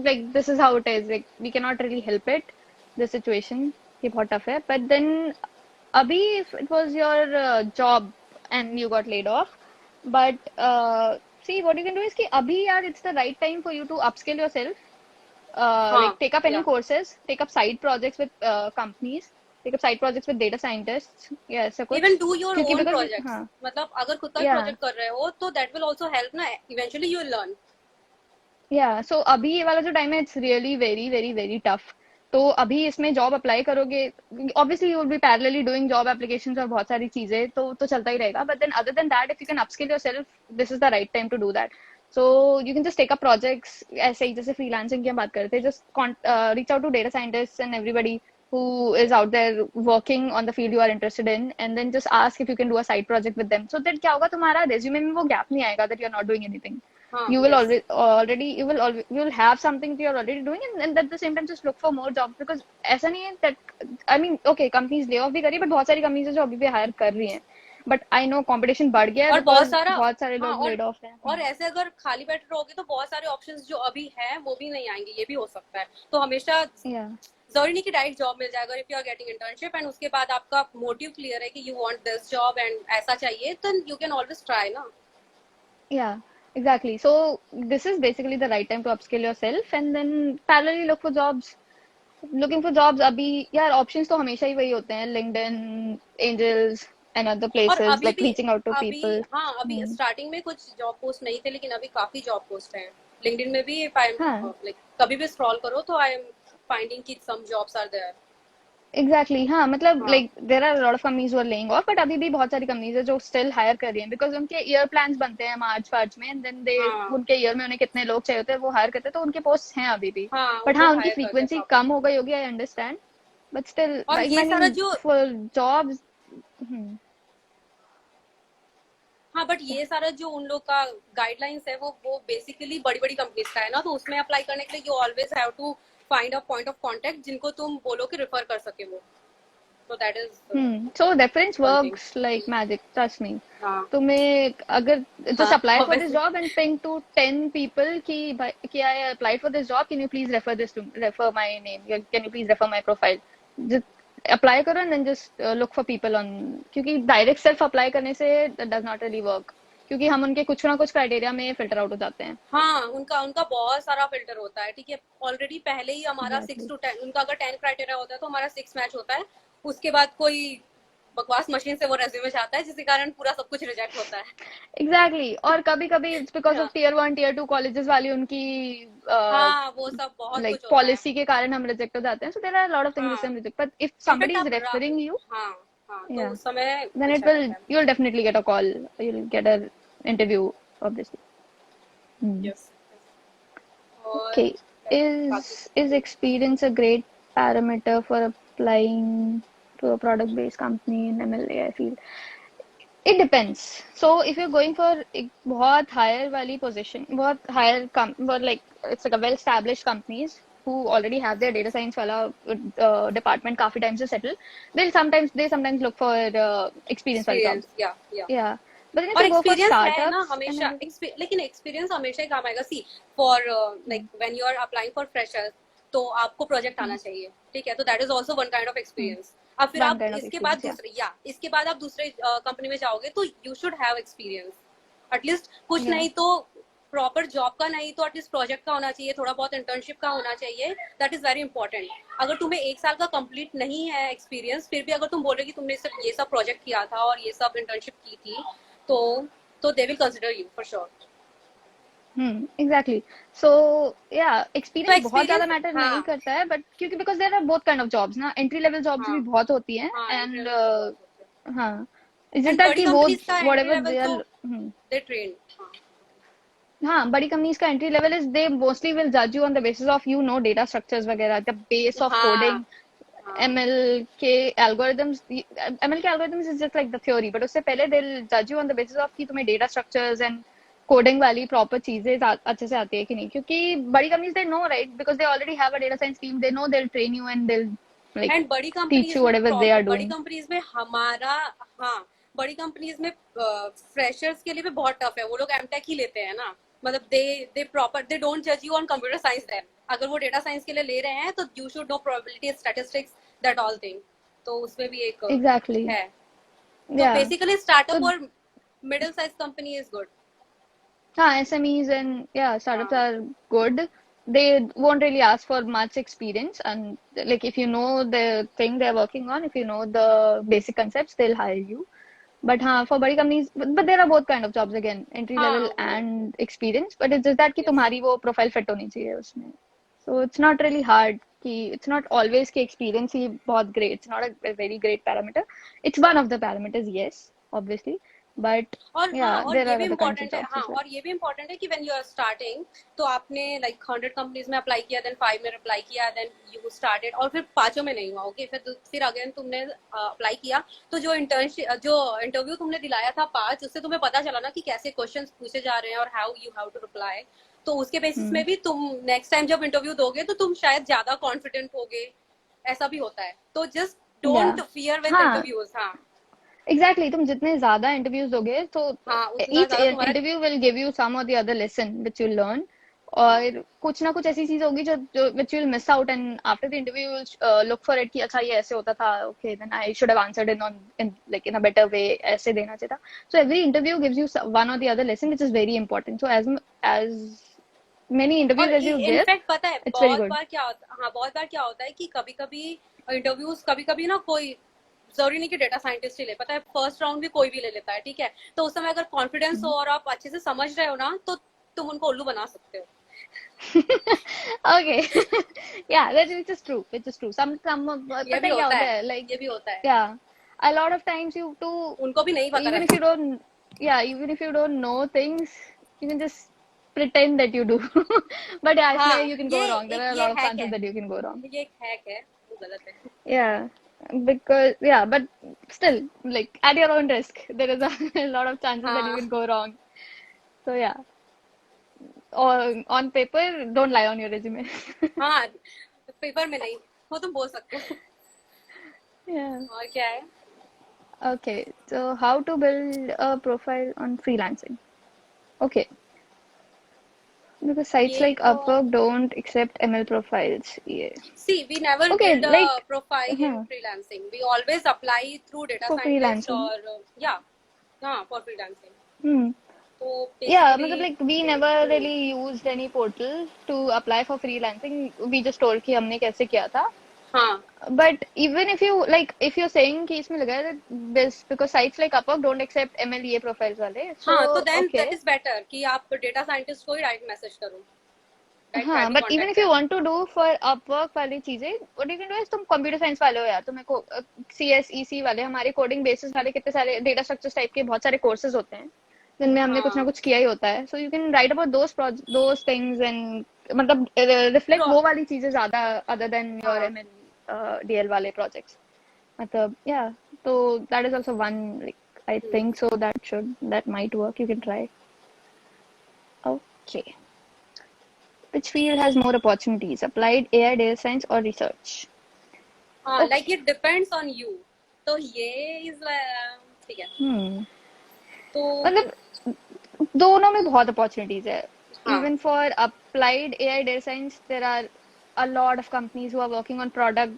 like this is how it is. Like we cannot really help it. The situation ये बहुत tough है. But then Abhi, if it was your job and you got laid off, but see what you can do is कि अभी यार it's the right time for you to upskill yourself. Like हाँ. take up any या courses, take up side projects with companies, take up side projects with data scientists. Yeah, ऐसा even कुछ. Do your क्योंकि own because projects, हाँ, मतलब अगर खुद का yeah, प्रोजेक्ट कर रहे हो तो दैट विल ऑल्सो हेल्प ना, eventually you will learn. yeah. So अभी ये वाला जो टाइम है it's really very very very tough. तो अभी इसमें जॉब अप्लाई करोगे, obviously you will be parallelly doing job applications और बहुत सारी चीजें तो चलता ही रहेगा. But then other than that, if you can upskill yourself, this is the right time to do that. So you can just take up projects ऐसे ही जैसे freelancing की हम बात करते हैं. Just reach out to data scientists and everybody who is out there working on the field you are interested in, and then just ask if you can do a side project with them. So that क्या होगा, तुम्हारा resume में वो gap नहीं आएगा that you are not doing anything. हाँ. You will yes. already you will have something that you're already doing, and at the same time just look for more jobs because ऐसा नहीं है that I mean okay, companies lay off भी कर रही है, but बहुत सारी companies है जो अभी भी hire कर रही हैं. But I know competition बढ़ गया है और बहुत because सारा. बहुत सारे हाँ. लोग laid off हैं. और ऐसे अगर खाली बैठे रहोगे तो बहुत सारे ऑप्शंस जो अभी हैं वो भी नहीं आएंगे, ये भी हो सकता है. तो हमेशा Yeah, जरूरी नहीं कि डायरेक्ट जॉब मिल जाएगा. If you are getting internship and उसके बाद आपका मोटिव क्लियर है कि you want this job and ऐसा चाहिए, तो यू कैन ऑलवेज ट्राई ना. yeah, exactly. So this is basically the right time to upskill yourself and then parallelly look for jobs. Looking for jobs अभी यार options तो हमेशा ही वही होते हैं. LinkedIn, Angels and other और places अभी like भी reaching out to अभी people. हाँ, अभी Hmm. स्टार्टिंग में कुछ जॉब पोस्ट नहीं थे लेकिन अभी काफी जॉब पोस्ट हैं. लिंक्डइन में भी इफ आई एम हाँ, लाइक कभी भी स्क्रॉल करो तो आई एम फाइंडिंग कि some jobs are there. exactly. हाँ, मतलब हाँ. like there are a lot of companies who are laying off, but अभी भी बहुत सारी companies है जो still hire कर रही हैं because उनके year plans बनते हैं मार्च में, and then they हाँ. उनके year में उन्हें कितने लोग चाहिए होते हैं वो hire करते हैं, तो उनके posts हैं अभी भी. हाँ वो But हाँ, लोग उनकी हायर कर रहे हैं frequency काफी. कम हो गई होगी, I understand. But still, और like ये I सारा mean, जो. for jobs, हाँ बट ये सारा जो उन लोग का गाइडलाइंस है वो बेसिकली बड़ी बड़ी कंपनीज का है ना, तो उसमें अप्लाई करने के लिए you always have to find a point of contact जिनको तुम बोलो कि रेफर कर सके वो. तो that is So reference one thing. works like magic, trust me. हाँ. तुम्हें अगर just हाँ apply for this obviously. job and ping to 10 people कि I applied for this job, can you please refer my name, can you please refer my profile. Just apply करो and then just look for people on, क्योंकि direct self apply करने से that does not really work, क्योंकि हम उनके कुछ ना कुछ क्राइटेरिया में फिल्टर आउट हो जाते हैं. हाँ उनका उनका बहुत सारा फिल्टर होता है. ठीक है, ऑलरेडी पहले ही हमारा सिक्स Exactly. टू टेन, उनका अगर 10 क्राइटेरिया होता है तो हमारा 6 मैच होता है. उसके बाद कोई बकवास मशीन से वो रेज्यूमे चाहता है जिसके कारण पूरा सब कुछ रिजेक्ट होता है. Exactly. और कभी कभी it's because हाँ. of tier 1 tier 2 colleges वाली उनकी हाँ वो सब बहुत like कुछ होता है. policy के कारण हम रिजेक्ट हो जाते हैं. So there are a lot of things जिससे हाँ. हम reject, but if in fact somebody is आप referring you, हाँ. हाँ तो yeah, उस समय then it अच्छा will, रहता है. you'll definitely get a call, you'll get an interview obviously. Yes. और Okay, बाकी is experience a great parameter for applying to a product based company in MLA? I feel it depends. So if you're going for एक बहुत higher वाली position, बहुत higher but like it's like a well established companies who already have their data science वाला department काफी time से settle, they sometimes look for experience वाली experience. jobs. या Yeah. But then if और you go for experience है ना startups and हमेशा everything, लेकिन एक्सपीरियंस हमेशा ही काम आएगा. See for like when you are applying for freshers तो आपको प्रोजेक्ट आना hmm, चाहिए, ठीक है, तो that is also one kind of hmm, experience. अब फिर one आप kind of इसके बाद experience, yeah. दूसरे या इसके बाद आप दूसरे कंपनी में जाओगे तो you should have experience at least कुछ Yeah. नहीं तो प्रॉपर जॉब का नहीं तो एटलीस्ट प्रोजेक्ट का होना चाहिए, थोड़ा बहुत इंटर्नशिप का होना चाहिए. That is very important. अगर तुम्हें एक साल का कंप्लीट नहीं है एक्सपीरियंस फिर भी अगर तुम बोल रहे कि तुमने सिर्फ ये सब प्रोजेक्ट किया था और ये सब इंटर्नशिप की थी तो they will consider you for sure. Exactly. So yeah, तो experience बहुत ज़्यादा एक्सपीरियंस मैटर नहीं हाँ करता है, but क्योंकि because there are both kind of jobs ना, entry level jobs हाँ भी बहुत होती हैं, हाँ एंट्री and लेवल तो बहुत होते हैं. हाँ, it's just एंड that बड़ी कि वो कंपनीज का एंट्री whatever लेवल they तो are, दे ट्रेन. हाँ हाँ, बड़ी companies का entry level is they mostly will judge you on the basis of data structures वगैरह, the base of हाँ coding, हाँ ML के algorithms, ML के algorithms is just like the theory, but उससे पहले they'll judge you on the basis of कि तुम्हें data structures and coding वाली proper चीजें अच्छे से आती है कि नहीं, क्योंकि बड़ी companies they know, right, because they already have a data science team, they know they'll train you and they'll like and बड़ी teach you कंपनीज में whatever they are प्रॉब्लम बड़ी doing. कंपनीज में हमारा हाँ बड़ी कंपनीज में freshers के लिए भी बहुत टफ है. वो लोग एमटेक ही लेते हैं ना, मतलब दे प्रॉपर दे डोंट जज you on computer science. Then अगर वो डेटा साइंस के लिए ले रहे हैं तो you should know probability statistics that all thing. तो उसमें भी एक Exactly. है. तो Yeah. बेसिकली So स्टार्टअप और middle size company is good. SMEs and yeah, startups हाँ are good. They won't really ask for much experience, and like if you know the thing they're working on, if you know the basic concepts, they'll hire you. But for body companies, but there are both kind of jobs again, entry हाँ level वो and experience. But it's just that कि yes. तुम्हारी वो profile fit होनी चाहिए उसमें. So it's not really hard. कि it's not always कि experience ही बहुत great. It's not a very great parameter. It's one of the parameters, yes, obviously. But और हाँ yeah, और there ये are भी other kinds of इम्पोर्टेंट है. jobs हाँ as well. और ये भी इम्पोर्टेंट है कि व्हेन यू आर स्टार्टिंग तो आपने लाइक 100 कंपनीज में अप्लाई किया, देन 5 में अप्लाई किया, देन यू स्टार्टेड और फिर पांचों में नहीं हुआ. ओके फिर अगेन तुमने अप्लाई किया तो जो इंटर्नशिप जो इंटरव्यू तुमने दिलाया था 5 उससे तुम्हें पता चला ना कि कैसे क्वेश्चन पूछे जा रहे हैं और how you have to reply. तो उसके बेसिस Hmm. में भी तुम नेक्स्ट टाइम जब इंटरव्यू दोगे तो तुम शायद ज्यादा कॉन्फिडेंट होगे. ऐसा भी होता है. तो just Yeah. Don't fear with हाँ, इंटरव्यूज. हाँ exactly. तुम जितने ज्यादा इंटरव्यूज दोगे तो हाँ उतना each ज्यादा तुम्हारा. interview will give you some or the other lesson which you'll learn. हाँ और कुछ ना कुछ ऐसी चीज होगी जो which you'll miss out, and after the interview you'll look for it कि अच्छा ये ऐसे होता था, okay then I should have answered in like in a better way, ऐसे देना चाहिए था. So every interview gives you one or the other lesson which is very important. So as many और interviews as you give, in fact पता है it's very good. बहुत बार क्या होता है कि कभी कभी इंटरव्यूज कभी कभी ना कोई जरूरी नहीं कि डेटा साइंटिस्ट ही ले. पता है फर्स्ट राउंड भी कोई भी ले लेता है, ठीक है. तो उस समय अगर कॉन्फिडेंस हो और आप अच्छे से समझ रहे हो ना तो तुम उनको उल्लू बना सकते हो. Okay. Yeah, that which is true. Which is true. Some ये पता भी है क्या होता होता है. है like ये भी होता है. yeah, a lot of times you to उनको भी नहीं पता even if रहता. you don't even if you don't know things, you can just pretend that you do. But yeah, इसमें हाँ you can go wrong. There are a ये lot of hack chances है. that you can go wrong. ये एक hack है वो गलत है. Yeah, because yeah, but still like at your own risk, there is a lot of chances that you हाँ can go wrong. So yeah, or on paper, don't lie on your resume. हाँ paper में नहीं वो तुम बोल सकते हो. Yeah. और क्या है. Okay, so how to build a profile on freelancing? Okay, because sites ये like तो Upwork don't accept ML profiles. Yeah. see, we never Okay, build a like profile in freelancing. We always apply through data for scientist freelancing. or yeah, for freelancing. Hmm. So Yeah, मतलब basically, like we never really used any portal to apply for freelancing. We just told कि हमने कैसे किया था. हाँ But even if you like, if you're saying कि इसमें लगा है that this because sites like Upwork don't accept MLE profiles वाले, हाँ तो so then okay. that is better कि आप data scientist को ही डायरेक्ट मैसेज करो, हाँ, directly but even contact if you them. want to do for Upwork वाली चीजें, what you can do is तुम कंप्यूटर साइंस वाले हो यार, तुम्हें को CSEC वाले हमारे कोडिंग बेसिस वाले कितने सारे डेटा स्ट्रक्चर्स टाइप के बहुत सारे कोर्सेज होते हैं जिनमें हमने कुछ ना हाँ कुछ किया ही होता है. So you can write about those things and मतलब रिफ्लेक्ट pro- वो वाली चीजें ज्यादा अदर देन योर हाँ ML DL वाले प्रोजेक्ट्स. मतलब yeah, so that is also one like I think so that might work. You can try. Okay. Which field has more opportunities? Applied AI, data science, or research? हाँ like Okay. it depends on you. तो ये is ठीक है. Hmm. तो मतलब दोनों में बहुत अपॉर्चुनिटीज है. हाँ Even for applied AI data science, there are a lot of companies who are working on product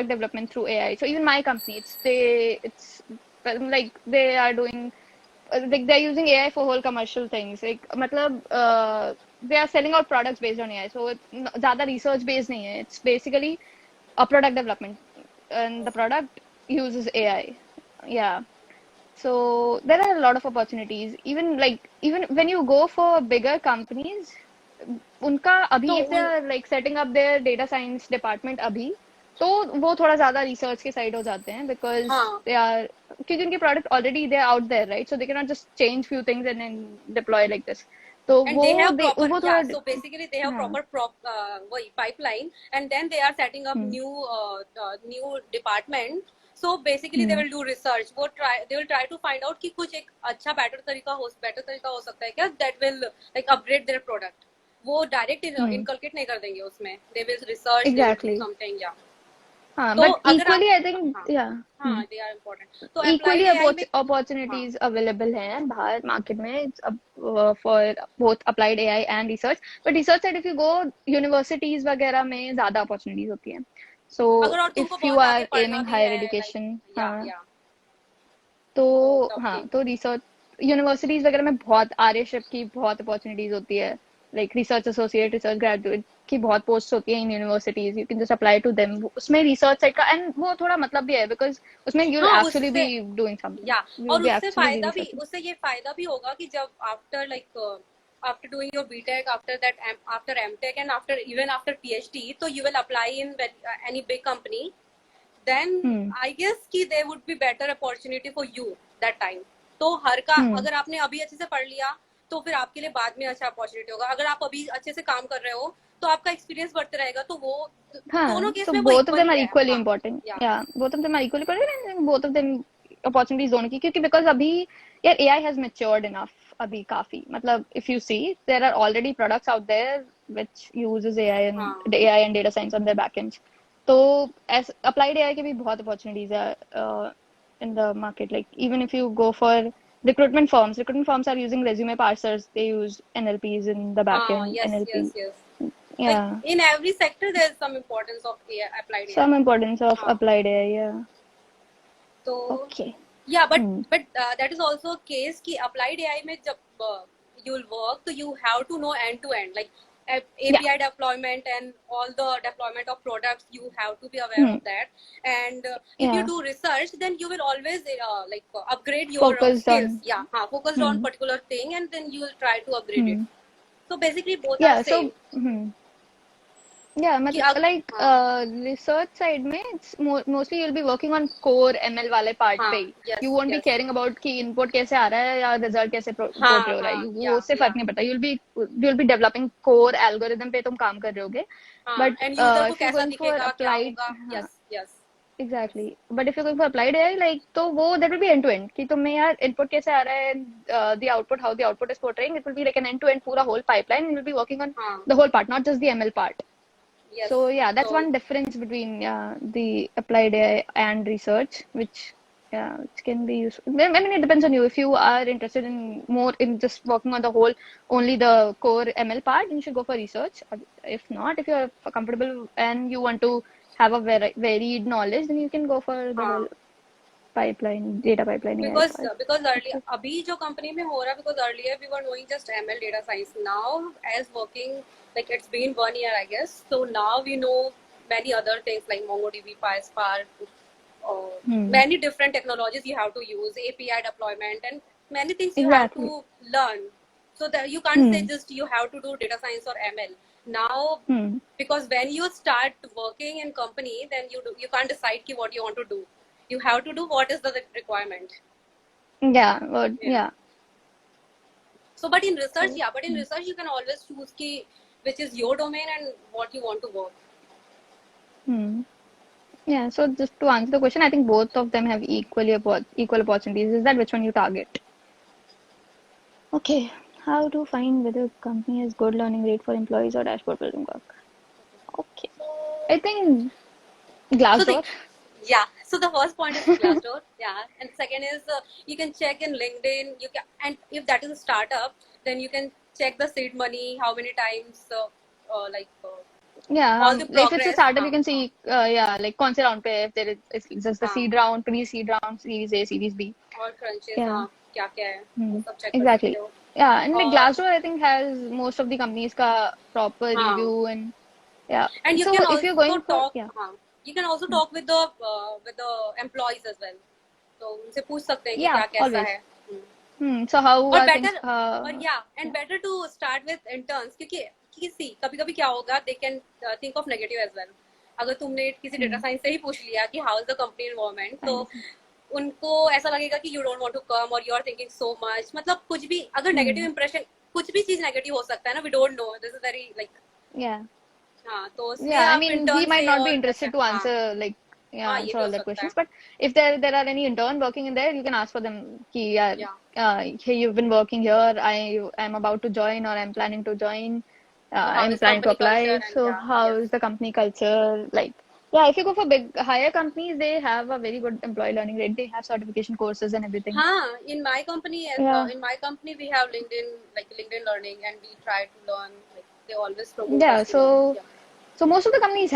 development through AI. So even my company, it's well, like they are doing like they're using AI for whole commercial things. Like matlab, they are selling out products based on AI. So ज़्यादा research based नहीं है. It's basically a product development, and the product uses AI. Yeah. So there are a lot of opportunities. Even when you go for bigger companies, उनका अभी तो if they are like setting up their data science department अभी, तो वो थोड़ा ज्यादा research के side हो जाते हैं because हाँ they are क्योंकि उनके product already they are out there, right? So they cannot just change few things and then deploy like this. तो and they have proper, वो yeah, थोड़ा so basically they have हाँ. proper वही pipeline, and then they are setting up hmm. new department. So basically they hmm. will do research, they will try to find out कि कुछ एक अच्छा better तरीका हो सकता है क्या, that will like upgrade their product. वो डायरेक्ट हम्म. इनकलकेट नहीं कर देंगे उसमें, they will research, they will do Exactly. something, yeah. हाँ, तो but अगर आप, equally I think हाँ yeah. हाँ they are important, तो Equally applied AI में, हाँ opportunities available हैं बाहर market में. It's for both applied AI and research. But research side, if you go universities वगैरह में ज़्यादा opportunities होती हैं. So अगर और तुमको if you बहुत आगे are पढ़ना aiming भी higher है, लाइक education, हाँ, या तो तो तब हाँ, ठीक. तो रिसर्च यूनिवर्सिटीज वगैरह में बहुत आर्यशिप की बहुत अपॉर्चुनिटीज होती है. Like research associate, research graduate की बहुत पोस्ट होती है in universities. You can just apply to them. उसमें रिसर्च साइड का एंड वो थोड़ा मतलब भी है बिकॉज उसमें यू विल हाँ एक्चुअली उससे, be doing something. Yeah you will और बी एक्चुअली बी रिसर्चिंग. उससे ये फायदा भी होगा कि जब after like after doing your BTech, after that, after MTech, and after PhD, so you will apply in any big company. Then hmm. I guess कि there would be better opportunity for you that time. तो हर का हम्म. अगर आपने अभी अच्छे से पढ़ लिया तो फिर आपके लिए बाद में अच्छा अपॉर्चुनिटी होगा. अगर आप अभी अच्छे से काम कर रहे हो तो आपका एक्सपीरियंस बढ़ते रहेगा, तो वो दोनों हाँ, केस so में वो both of equal them he are है. equally हाँ important. या Yeah, both of them are equally important and both of them opportunities दोनों की, क्योंकि because अभी यार AI has matured enough अभी काफी. मतलब if you see there are already products out there which uses हाँ AI and data science on their backends. तो as applied AI के भी बहुत opportunities है in the market. Like even if you go for recruitment firms are using resume parsers. They use NLPs in the हाँ, backend. yes NLP. yes yes. Like Yeah. in every sector there is some importance of AI, applied AI. Some importance of हाँ applied AI, yeah. तो Okay. yeah, but Hmm. that is also a case कि applied AI में जब you will work, so you have to know end to end, like Yeah. API deployment and all the deployment of products, you have to be aware Hmm. of that. And if you Yeah. do research, then you will always upgrade your Focused skills. on. Yeah, focused on Hmm. particular thing, and then you will try to upgrade it. Hmm. So basically both are Yeah. same. So. Hmm. Yeah, कि like हाँ research side में it's mostly you'll be working on core ML वाले part पे हाँ ही. You yes won't be yes caring about कि input कैसे आ रहा है या result कैसे portray हाँ हो रहा है. हाँ वो उससे या फर्क नहीं पड़ता. You'll be developing core algorithm पे तुम काम कर रहे होगे. हाँ, But एंड यूजर को if you're कैसा going for दिखेगा क्या applied, होगा. हाँ, yes yes yes exactly. But if you're going for applied AI, like तो वो that will be end to end कि तुम्हें यार input कैसे आ रहा है, the output, how the output is portraying. It will be like an end to end पूरा whole pipeline, and you'll be working on हाँ the whole part, not just the ML part. Yes. So yeah, that's तो one difference between the applied AI and research, which can be useful. I mean, it depends on you. If you are interested in more in just working on the whole, only the core ML part, then you should go for research. If not, if you're comfortable and you want to have a varied knowledge, then you can go for the whole हाँ pipeline, data pipeline AI part. because early Okay. अभी जो company में हो रहा है, because earlier we were knowing just ML data science. Now as working, like it's been 1 year I guess, so now we know many other things like MongoDB, PySpark, Hmm. many different technologies you have to use, API deployment, and many things you have Exactly. to learn. So that you can't say Hmm. just you have to do data science or ML. Now, Hmm. because when you start working in company, then you can't decide ki what you want to do. You have to do what is the requirement. Yeah. But Yeah. yeah. So, but in research, So. yeah, but in research you can always choose ki which is your domain and what you want to work. Hmm. Yeah, so just to answer the question, I think both of them have equal opportunities. Is that which one you target? Okay, how to find whether a company has good learning rate for employees or dashboard building work? Okay, I think So the Glassdoor. Yeah, so the first point is Glassdoor, yeah, and second is you can check in LinkedIn. You can, and if that is a startup, then you can check the seed money, how many times, like Yeah, all the if it's a progress. startup, you can see, yeah, like कौन से round पे if there is it's just the हाँ, seed round, pre-seed round, Series A, Series B. और crunches, Yeah, हाँ, क्या क्या है, वो hmm. सब check कर सकते Exactly. हो. Yeah, and like और Glassdoor, I think has most of the companies का proper हाँ, review and yeah. and you So can if you're also going for talk, yeah, हाँ, you can also hmm. talk with the employees as well. तो उनसे पूछ सकते हैं कि Yeah, क्या कैसा always. है. हम्म. So how और are things? बेटर और yeah and Yeah, better to start with interns क्योंकि सी कभी कभी क्या होगा they can think of negative as well. अगर तुमने किसी डेटा hmm. साइंस से ही पूछ लिया कि how is the company environment, I तो understand. उनको ऐसा लगेगा कि you don't want to come और you are thinking so much. मतलब कुछ भी अगर नेगेटिव Hmm. इंप्रेशन, कुछ भी चीज नेगेटिव हो सकता है ना. We don't know, this is very like. Yeah. हाँ, तो इसलिए Yeah, I आप mean, he इंटर्न might से not be और interested अच्छा. to हाँ, answer like yeah, हाँ, ये answer भी all हो the सकता questions. है. But if there are any intern working in there, you can ask for them. Ki, yeah, या hey, you've been working here. I'm about to join, or I'm planning to join. तो how I'm is planning to company apply. Culture and So या. how yes. is the company culture? Like, yeah, if you go for big higher companies, they have a very good employee learning rate. They have certification courses and everything. हाँ, in my company, Yeah, we have LinkedIn, like LinkedIn Learning, and we try to learn. Like they always promote yeah. us to learn. So. Yeah. So most of the companies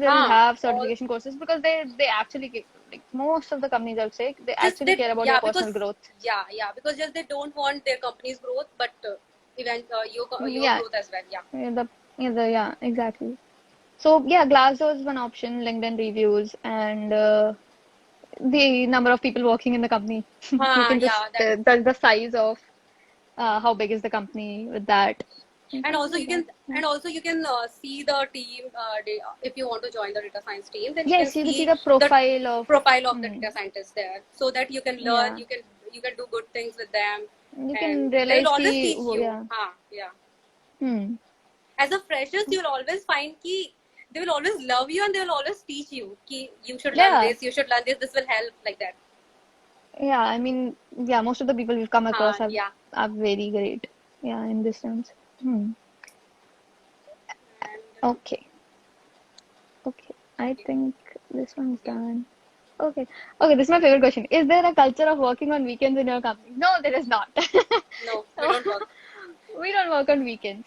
will हाँ, have all certification courses because they actually like most of the companies I would say they just actually they, care about your yeah, personal because growth. because just they don't want their company's growth, but your Yeah, growth as well. Yeah. yeah, exactly. So yeah, Glassdoor is one option, LinkedIn reviews, and the number of people working in the company. You हाँ, can just yeah, that is. the size of how big is the company with that and And something also like you that. can Yeah. see the team. If you want to join the data science team, then you can Yes, you can see see the the profile of. profile of the Hmm, data scientist there, so that you can learn. yeah, You can do good things with them, you and can they will realize always ki teach you. yeah. Yeah. Hmm. As a freshers, you will always find ki they will always love you and they will always teach you ki you should learn Yeah, this, you should learn this. This will help like that. yeah, I mean, yeah, most of the people we've come across Yeah. are very great. Yeah, in this sense. Hmm. And Okay. Okay. I okay. think this one's Yeah. done. Okay. Okay, this is my favorite question. Is there a culture of working on weekends in your company? No, there is not. No, we So, don't work. we don't work on weekends.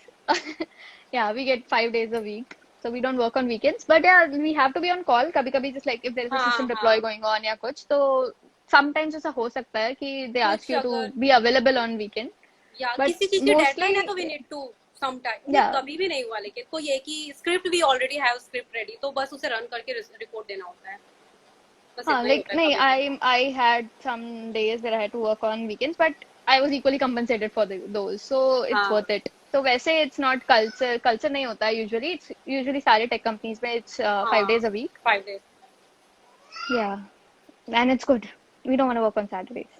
Yeah, we get 5 days a week. So we don't work on weekends. But yeah, we have to be on call. कभी कभी just like if there is a system हाँ, deploy हाँ. going on या कुछ तो sometimes ऐसा हो सकता है कि they ask कुछ you to अगर be available on weekend. या But किसी चीज की डेडलाइन है तो mostly, we need to some time. नहीं, yeah, कभी भी नहीं हुआ, लेकिन कोई है कि script we already have script ready, तो बस उसे रन करके रिपोर्ट देना होता है. बस इतना ही like होता है no, कभी भी. I had some days where I had to work on weekends, but I was equally compensated for those, so it's हाँ, worth it. So वैसे it's not culture नहीं होता है usually. It's usually सारे tech companies में it's 5 days हाँ, a week. 5 days. Yeah, and it's good. We don't want to work on Saturdays.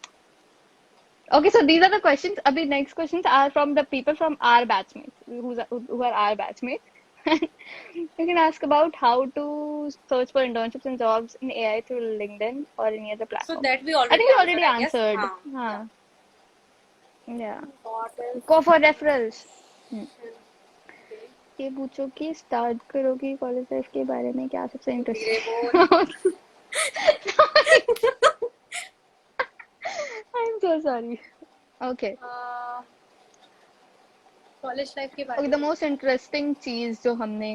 Okay, so these are the questions. Abhi, next questions are from the people from our batchmates, who are our batchmates. You can ask about how to search for internships and jobs in AI through LinkedIn or any other So platform. that we I already think we answered, already I guess. answered. हाँ, yeah. Huh. Yeah. What else? Go for referrals. Hmm. Okay. ये पूछो कि start करोगी college life के बारे में क्या सबसे धीरे बोल. Interesting I am so sorry okay college life के ओके बारे द में. मोस्ट इंटरेस्टिंग चीज जो हमने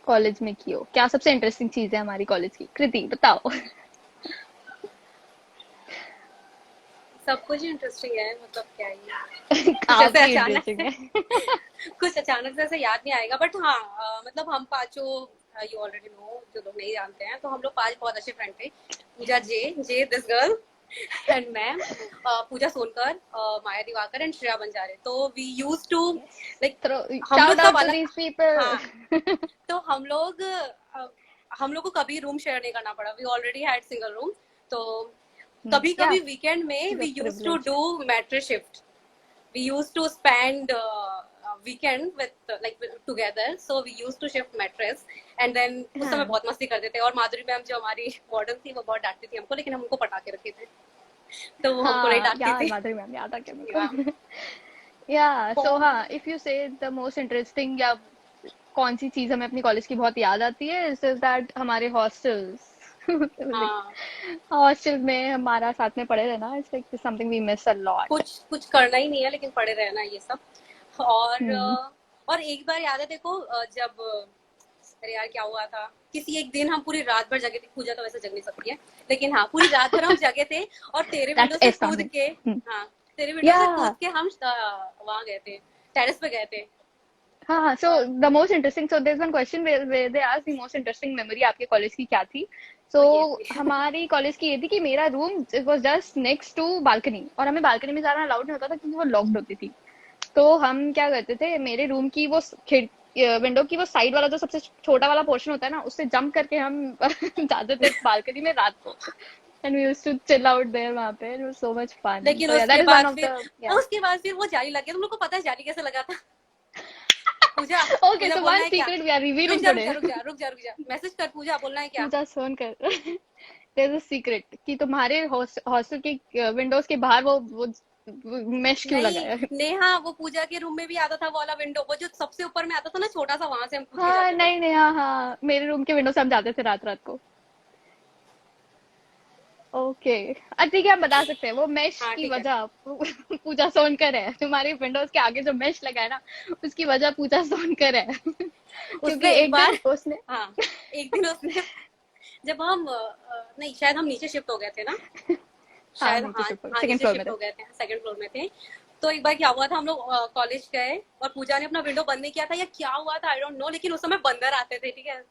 कॉलेज में की हो क्या सबसे इंटरेस्टिंग चीज है हमारी कॉलेज की कृति बताओ सब कुछ इंटरेस्टिंग है, मतलब क्या ही. कुछ ऐसे काफी अचानक इंटरेस्टिंग से है कुछ अचानक से ऐसे याद नहीं आएगा, बट हाँ, मतलब हम पांचों, यू ऑलरेडी नो, जो लोग नहीं जानते हैं, तो हम लोग पांच बहुत अच्छे फ्रेंड थे. पूजा जे दिस गर्ल एंड मैं, पूजा सोनकर, माया दिवाकर एंड श्रेया बंजारे. तो we use to yes like throw हम लोग शाउट सब आउट टू अलग. दीस पीपल हाँ, तो हम लोग को कभी रूम शेयर नहीं करना पड़ा. We already had single room. तो कभी या कभी वीकेंड में is a we use to privilege do mattress shift. We used to spend weekend with together, so we used to shift mattress. And then उस समय हाँ बहुत मस्ती करते थे, और माधुरी मैम जो हमारी वार्डन थी वो बहुत डांटती थी हमको, लेकिन हम उनको पटा के रखे थे, तो वो हमको नहीं हाँ डांटती यार थी. माधुरी मैम याद आ गया या. मेरे को या सो हाँ इफ यू से द मोस्ट इंटरेस्टिंग या कौन सी चीज हमें अपनी कॉलेज की बहुत याद आती है इज दैट हमारे हॉस्टल्स हाँ, हॉस्टल में हमारा साथ में पड़े रहना, it's like something we miss a lot. कुछ कुछ करना ही नहीं है लेकिन पड़े रहना ये सब। और हम्म। और एक बार याद है देखो, जब अरे यार क्या हुआ था, किसी एक दिन हम पूरी रात भर जगे थे, पूजा तो वैसे जग नहीं सकती है, लेकिन हाँ पूरी रात भर हम जगे थे और तेरे विंडो दैट्स से कूद एस्टोनिंग। के, हाँ तेरे विंडो या से कूद के हम वहां गए थे, टेरेस पे गए थे। हाँ, सो और the most interesting, so there is one question where they ask the most interesting memory आपके कॉलेज की क्या थी। सो तो ये थी। हमारी कॉलेज की ये थी कि मेरा room it was just next to balcony, और हमें बालकनी में जाना अलाउड नहीं होता था क्योंकि वो लॉक्ड होती थी। तो हम क्या करते थे, मेरे रूम की वो खिड़ विंडो की वो साइड वाला जो सबसे छोटा वाला पोर्शन होता है ना, उससे जंप करके हम जाते थे बालकनी में रात को, and we used to chill out there वहां पे, it was so much fun. लेकिन so yeah that is one of the yeah. उसके बाद फिर वो जाली लग गया। तुम लोग को पता है जाली कैसे लगा था? पूजा, ओके, पूजा सो बोलना वन है क्या? सीक्रेट वी आर रुक रिवीलिंग जा रुक टुडे। जा रुक जा रुक जा रुक जा, मैसेज कर, पूजा बोलना है क्या? पूजा सोन कर देयर इज अ सीक्रेट कि तुम्हारे हॉस्टल के विंडोज के बाहर वो मेश क्यों नहीं, लगाया है। नेहा वो पूजा के रूम में भी आता था वो वाला विंडो, वो जो सबसे ऊपर में आता था ना छोटा सा, वहां से हम कूद के हाँ जाते थे। नहीं नहीं, हाँ हाँ, मेरे रूम के विंडो से हम जाते थे रात रात को। ओके, ठीक है, हम बता सकते हैं वो मेश हाँ की ठीक है। वजह पूजा सोनकर है। तुम्हारी विंडोज के आगे जो मेश लगा है ना, उसकी वजह पूजा सोनकर है। क्योंकि उसने एक एक बार, दिन उसने हाँ एक दिन उसने, जब हम नहीं शायद हम नीचे शिफ्ट हो गए थे ना, हाँ शायद नीचे हाँ शिफ्ट हाँ सेकंड नीचे फ्लोर में शिफ्ट थे। हो गए थे, सेकंड फ्लोर में थे। तो एक बार क्या हुआ था, हम लोग कॉलेज गए और पूजा ने अपना विंडो बंद नहीं किया था या क्या हुआ था आई डोंट नो, लेकिन उस समय बंदर आते थे, ठीक है,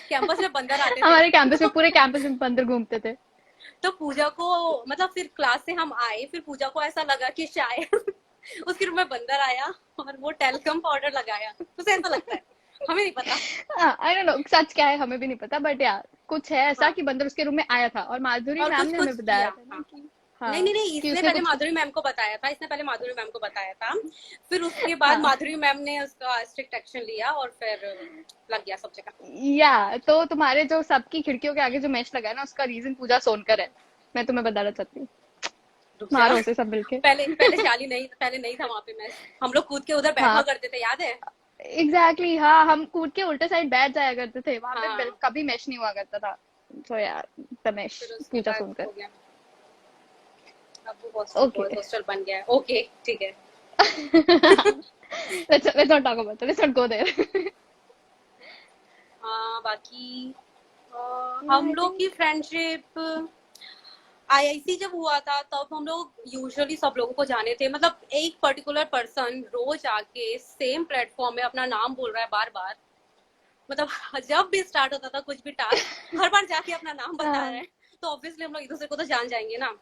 कैंपस में बंदर आते थे। हमारे कैंपस में, तो पूरे कैंपस में बंदर घूमते थे। तो पूजा को, मतलब फिर क्लास से हम आए, फिर पूजा को ऐसा लगा कि शायद उसके रूम में बंदर आया और वो टेल्कम पाउडर लगाया, उसे ऐसा लगता है, हमें नहीं पता। आई डोंट नो सच क्या है, हमें भी नहीं पता, बट यार कुछ है ऐसा हाँ, कि बंदर उसके रूम में आया था, और माधुरी और मैम कुछ ने हमें कुछ बताया किया, था ना हाँ। कि नहीं हाँ, नहीं नहीं, कि इसने उसने पहले कुछ माधुरी मैम को बताया था, इसने पहले माधुरी मैम को बताया था, फिर उसके बाद हाँ माधुरी मैम ने उसका स्ट्रिक्ट एक्शन लिया और फिर लग गया सब जगह। या तो तुम्हारे जो सबकी खिड़कियों के आगे जो मैच लगा है ना, उसका रीजन पूजा सोनकर है। मैं तुम्हें बताना चाहती हूँ, रुक जा। मारो उसे सब मिलके। पहले पहले जाली नहीं, पहले नहीं था वहां पे मैं, हम लोग कूद के उधर बैठा हाँ करते थे, याद है? एग्जैक्टली exactly, हाँ हम कूद के उल्टे साइड बैठ जाया करते थे वहां पे, हाँ, कभी मैच नहीं हुआ करता था। तो यार द मैच फिर उसके पूजा बाद सोनकर। हो गया, अब वो हॉस्टल ओके बॉयज हॉस्टल बन गया है, ओके ठीक है। let's not talk about that, let's not go there. हाँ बाकी Yeah, हम I लोग की think फ्रेंडशिप, आईआईसी जब हुआ था तब हम लोग यूजुअली सब लोगों को जाने थे, मतलब एक पर्टिकुलर पर्सन रोज आके सेम प्लेटफॉर्म में अपना नाम बोल रहा है बार बार, मतलब जब भी स्टार्ट होता था कुछ भी टास्क, हर बार जाके अपना नाम बता रहा हाँ। है, तो ऑब्वियसली हम लोग एक दूसरे को तो जान जाएंगे ना।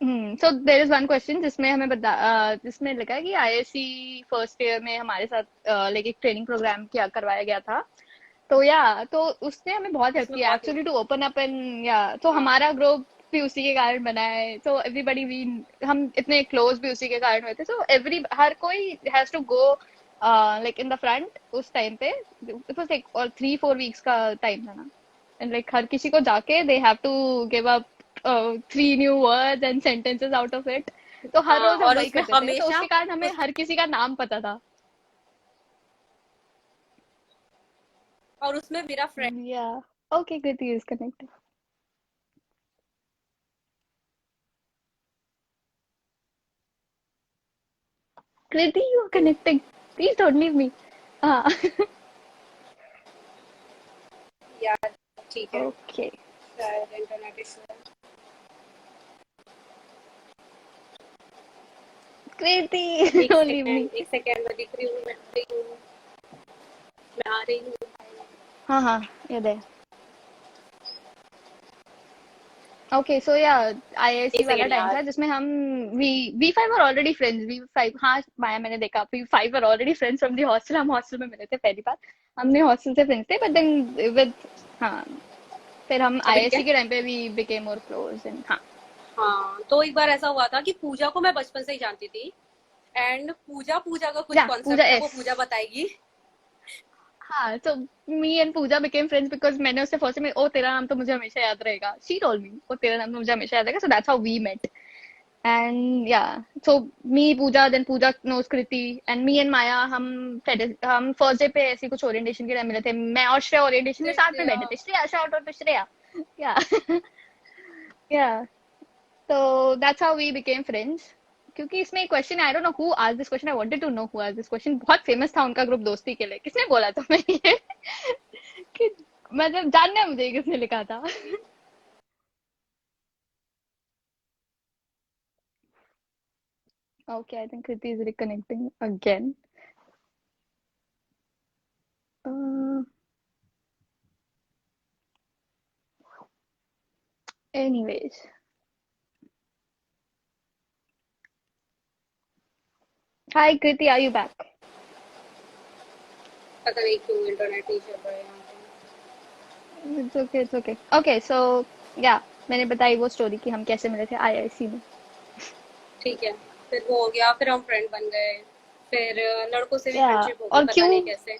So there is one question जिसमें हमें जिसमें लिखा है कि आईएससी फर्स्ट ईयर में हमारे साथ लाइक एक ट्रेनिंग प्रोग्राम किया करवाया गया था। तो या तो उसने हमें बहुत हेल्प उसमें किया बहुत actually to open up and yeah तो हाँ हमारा ग्रुप भी उसी के कारण बना है, सो एवरीबडी वी हम इतने क्लोज भी उसी के कारण हुए थे, सो एवरी हर कोई has to go like in the front उस टाइम पे। इट वाज लाइक और 3-4 वीक्स का टाइम था ना, एंड लाइक हर किसी को जाके they have to give up 3 new words and sentences out of it. तो हर हाँ, रोज हम और वही उसमें करते थे, तो हमेशा उसके कारण हमें उस, हर किसी का नाम पता था। और उसमें मेरा friend, yeah okay, good use connect. Kriti, you are connecting, please don't leave me. हाँ यार ठीक है, ओके शायद इंटरनेट इशू है। Kriti, don't leave me. एक सेकेंड मैं दिख रही हूँ, मैं दिख रही हूँ, मैं आ रही हूँ। हाँ हाँ, याद है। ओके सो या आईआईसी एक वाला सेकेंड टाइम यार। था जिसमें हम we five are already friends, we five, हाँ माया मैंने देखा, we five are already friends from the hostel, हम हॉस्टल में मिले थे पहली बार, हमने हॉस्टल से फ्रेंड्स थे, बट देन विद हाँ फिर हम अभी ठीक आईआईसी है। के टाइम पे we became more close and हाँ। हाँ तो एक बार ऐसा हुआ था कि पूजा को मैं बचपन से ही जानती थी, एंड पूजा पूजा का कुछ या पूजा कॉन्सेप्ट है वो एस, पूजा बताएगी। हाँ so me and Pooja became friends because मैंने उससे फर्स्ट में, ओ तेरा नाम तो मुझे हमेशा याद रहेगा, शी टोल्ड मी, ओ तेरा नाम तो मुझे हमेशा याद रहेगा, so that's how we met. And yeah, so me, Pooja, then Pooja knows Kriti, and me and Maya, हम फर्स्ट डे पे ऐसी कुछ ओरिएंटेशन के टाइम मिले थे. मैं और श्रेया ओरिएंटेशन में साथ में श्रेया. बैठे थे. Shreya, shout out to Shreya. Yeah yeah So that's how we became friends. क्योंकि इसमें एक question I don't know who asked this question. I wanted to know who asked this question. बहुत फेमस था उनका ग्रुप दोस्ती के लिए. किसने बोला तुम्हें ये? कि मतलब जानना है मुझे किसने लिखा था. Okay, I think Kriti is reconnecting again. Uh, anyways. Hi Kriti, are you back? पता नहीं क्यों इंटरनेट नहीं चल रहा है यहाँ पे. It's okay, it's okay. Okay, so yeah, मैंने बताई वो स्टोरी कि हम कैसे मिले थे आईआईसी में. ठीक है. फिर वो हो गया, फिर हम फ्रेंड बन गए. फिर लड़कों से भी Yeah, फ्रेंडशिप हो गई, और पता नहीं क्यों? कैसे.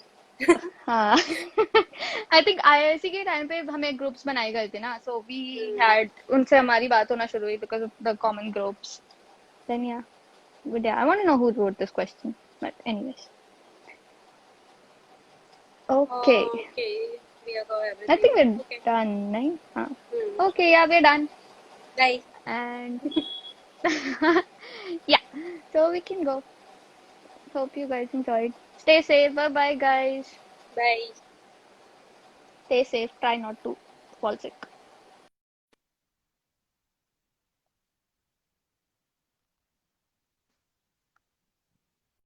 हाँ. आई थिंक आईआईसी के टाइम पे हमें ग्रुप्स बनाए गए थे ना, सो वी हम्म. हैड उनसे हमारी बात होना शुरू हुई because of the common groups. Then yeah, but yeah, I want to know who wrote this question. But anyways. Okay, okay, we are cover I everything. Think we're okay. done, नहीं? हाँ. हम्म. Okay, yeah, we're done. Bye. And yeah, so we can go. Hope you guys enjoyed. Stay safe. Bye bye, guys. Bye. Stay safe. Try not to fall sick.